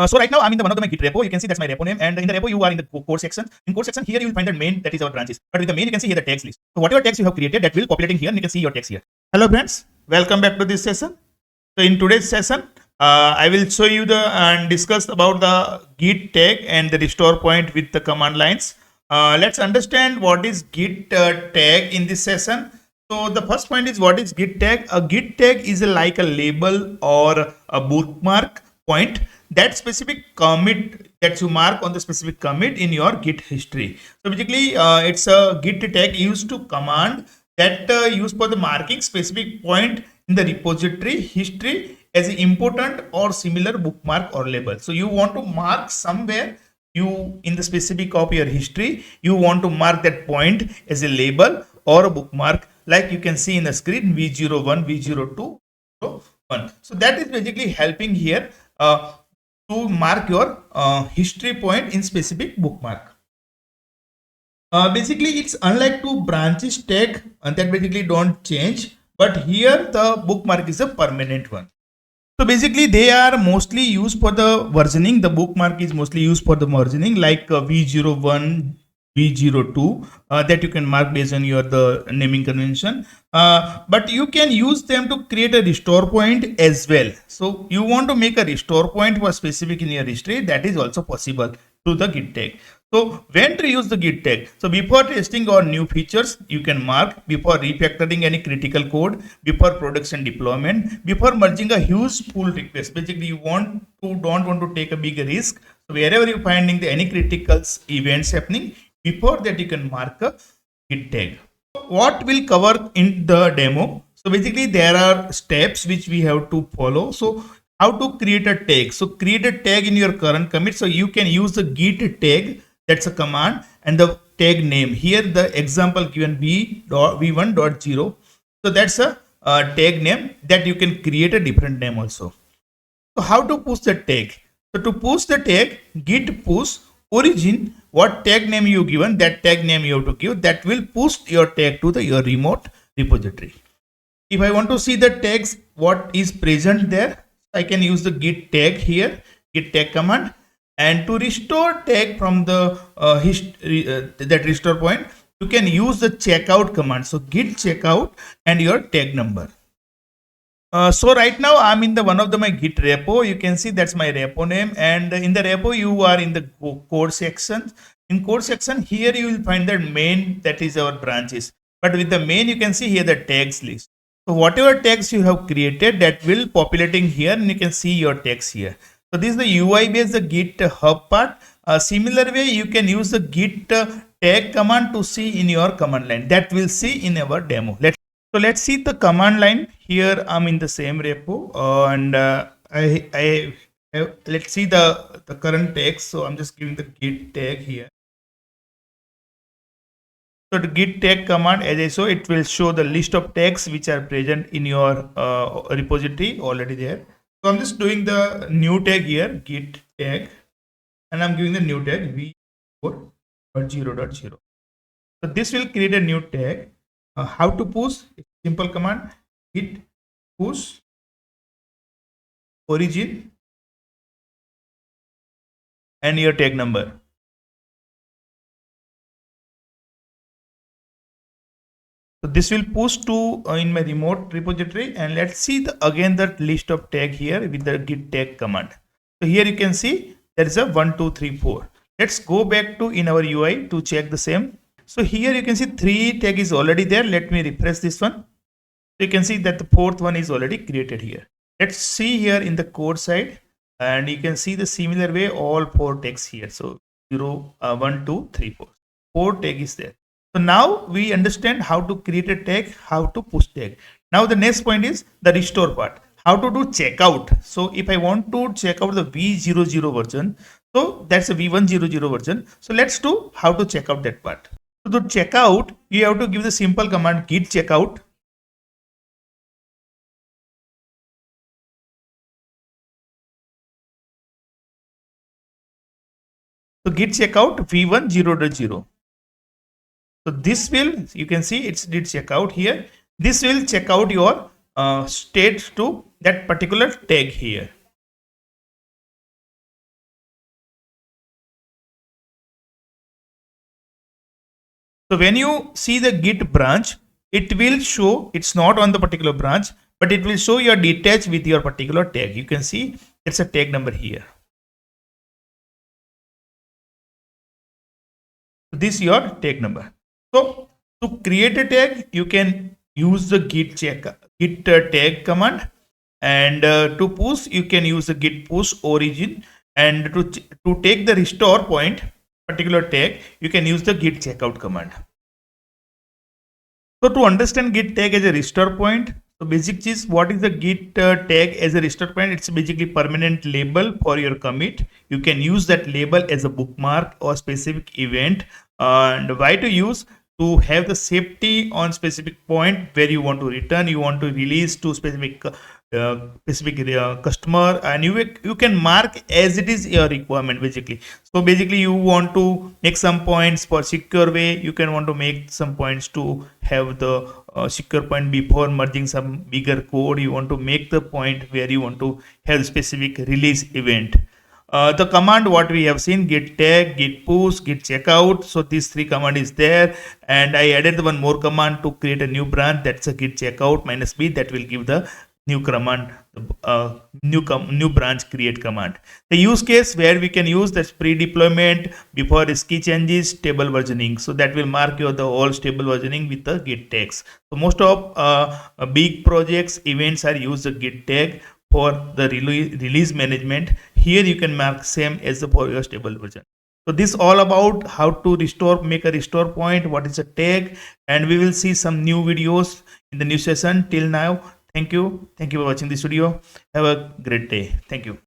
So right now I'm in the one of my Git repo. You can see that's my repo name, and in the repo you are in the code section. In code section here you will find the main, that is our branches. But with the main you can see here the tags list. So whatever tags you have created, that will populating here, and you can see your tags here. Hello friends, welcome back to this session. So in today's session, I will show you and discuss about the Git tag and the restore point with the command lines. Let's understand what is Git tag in this session. So the first point is, what is Git tag? A Git tag is like a label or a bookmark point, that specific commit that you mark on the specific commit in your Git history. So basically, it's a Git tag used to command that used for the marking specific point in the repository history as an important or similar bookmark or label. So you want to mark somewhere, you in the specific of your history, you want to mark that point as a label or a bookmark, like you can see in the screen, v01, v02, 1. So that is basically helping here to mark your history point in specific bookmark. Basically, it's unlike to branches tag that basically don't change, but here the bookmark is a permanent one. So basically, they are mostly used for the versioning. The bookmark is mostly used for the versioning, like v01, v02, that you can mark based on your the naming convention. But you can use them to create a restore point as well. So you want to make a restore point for specific in your history, that is also possible through the Git tag. So when to use the Git tag? So before testing or new features, you can mark, before refactoring any critical code, before production deployment, before merging a huge pull request. Basically, you don't want to take a big risk. So wherever you're finding any critical events happening, before that you can mark a Git tag. What we'll cover in the demo? So basically, there are steps which we have to follow. So how to create a tag? So create a tag in your current commit. So you can use the Git tag. That's a command, and the tag name here, the example given v1.0. So that's a tag name that you can create a different name also. So how to push the tag? So to push the tag, git push origin, what tag name you given, that tag name you have to give, that will push your tag to your remote repository. If I want to see the tags, what is present there, I can use the git tag here, git tag command. And to restore tag from the that restore point, you can use the checkout command. So git checkout and your tag number. So right now I'm in the one of my Git repo. You can see that's my repo name, and in the repo you are in the code section. In code section here you will find the main, that is our branches. But with the main you can see here the tags list. So whatever tags you have created, that will populating here, and you can see your tags here. So this is the UI based the GitHub part. Similar way, you can use the git tag command to see in your command line. That we'll see in our demo. Let's see the command line. Here I'm in the same repo, and let's see the current tags. So I'm just giving the git tag here. So the git tag command, as I saw, it will show the list of tags which are present in your repository already there. So I'm just doing the new tag here, git tag, and I'm giving the new tag v4.0.0. So this will create a new tag. How to push? Simple command, git push origin and your tag number. So this will push to in my remote repository, and let's see again the list of tag here with the git tag command. So here you can see there is a 1, 2, 3, 4. Let's go back to in our UI to check the same. So here you can see 3 tag is already there. Let me refresh this one. So you can see that the 4th one is already created here. Let's see here in the code side, and you can see the similar way all 4 tags here. So 0, 1, 2, 3, 4. 4 tag is there. So now we understand how to create a tag, how to push tag. Now the next point is the restore part. How to do checkout. So if I want to check out the v00 version, so that's a v100 version. So let's do how to check out that part. So to check out, you have to give the simple command git checkout. So git checkout v10.0. So this will, you can see it's did checkout here. This will check out your state to that particular tag here. So when you see the Git branch, it will show it's not on the particular branch, but it will show your detached with your particular tag. You can see it's a tag number here. This is your tag number. So to create a tag, you can use the git tag command, and to push, you can use the git push origin, and to take the restore point particular tag, you can use the git checkout command. So to understand git tag as a restore point, so basic is what is the git tag as a restore point? It's basically permanent label for your commit. You can use that label as a bookmark or specific event. And why to use? To have the safety on specific point where you want to return, you want to release to specific customer, and you can mark as it is your requirement basically. So basically you want to make some points for secure way, you can want to make some points to have the secure point before merging some bigger code. You want to make the point where you want to have specific release event. The command what we have seen, git tag, git push, git checkout. So these three command is there, and I added one more command to create a new branch. That's a git checkout -b. That will give the new command, new branch create command. The use case where we can use this pre-deployment before risky changes, stable versioning. So that will mark your the all stable versioning with the git tags. So most of big projects events are use the git tag for the release management. Here you can mark same as the for your stable version. So this all about how to make a restore point, what is a tag, and we will see some new videos in the new session. Till now, thank you for watching this video. Have a great day. Thank you.